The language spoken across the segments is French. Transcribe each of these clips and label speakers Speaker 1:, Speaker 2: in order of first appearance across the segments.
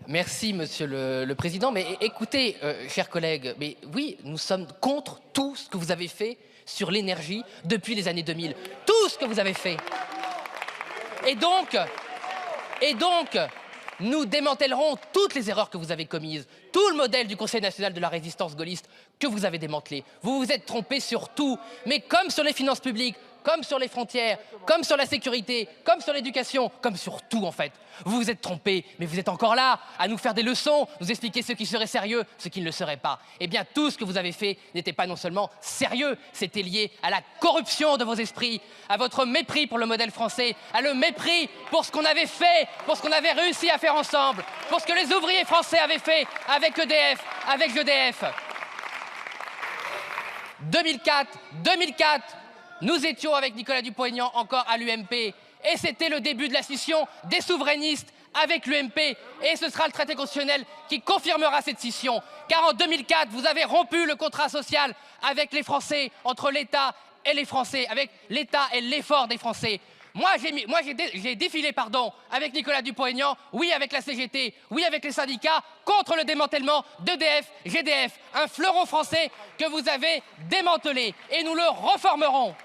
Speaker 1: Merci, Monsieur le Président. Mais écoutez, chers collègues, mais oui, nous sommes contre tout ce que vous avez fait sur l'énergie depuis les années 2000. Tout ce que vous avez fait. Et donc, nous démantèlerons toutes les erreurs que vous avez commises, tout le modèle du Conseil national de la résistance gaulliste que vous avez démantelé. Vous vous êtes trompé sur tout, mais comme sur les finances publiques, comme sur les frontières, comme sur la sécurité, comme sur l'éducation, comme sur tout en fait. Vous vous êtes trompé, mais vous êtes encore là à nous faire des leçons, nous expliquer ce qui serait sérieux, ce qui ne le serait pas. Eh bien, tout ce que vous avez fait n'était pas non seulement sérieux, c'était lié à la corruption de vos esprits, à votre mépris pour le modèle français, à le mépris pour ce qu'on avait fait, pour ce qu'on avait réussi à faire ensemble, pour ce que les ouvriers français avaient fait avec EDF, avec GDF. 2004, nous étions avec Nicolas Dupont-Aignan encore à l'UMP et c'était le début de la scission des souverainistes avec l'UMP et ce sera le traité constitutionnel qui confirmera cette scission. Car en 2004, vous avez rompu le contrat social avec les Français, entre l'État et les Français, avec l'État et l'effort des Français. Moi, j'ai défilé avec Nicolas Dupont-Aignan, oui avec la CGT, oui avec les syndicats, contre le démantèlement d'EDF, GDF, un fleuron français que vous avez démantelé. Et nous le reformerons.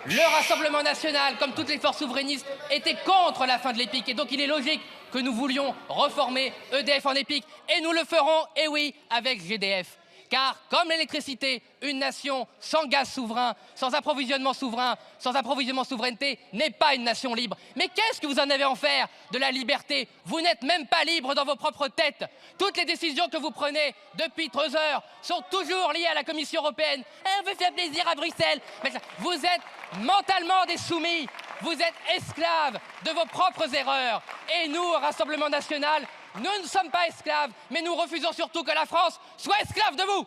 Speaker 1: Le Rassemblement national, comme toutes les forces souverainistes, était contre la fin de l'EPIC. Et donc il est logique que nous voulions reformer EDF en EPIC. Et nous le ferons, et oui, avec GDF. Car, comme l'électricité, une nation sans gaz souverain, sans approvisionnement souverain, sans approvisionnement souveraineté, n'est pas une nation libre. Mais qu'est-ce que vous en avez à en faire de la liberté? Vous n'êtes même pas libre dans vos propres têtes. Toutes les décisions que vous prenez depuis 3 heures sont toujours liées à la Commission européenne. On veut faire plaisir à Bruxelles. Mais vous êtes mentalement des soumis. Vous êtes esclaves de vos propres erreurs. Et nous, au Rassemblement national, nous ne sommes pas esclaves, mais nous refusons surtout que la France soit esclave de vous.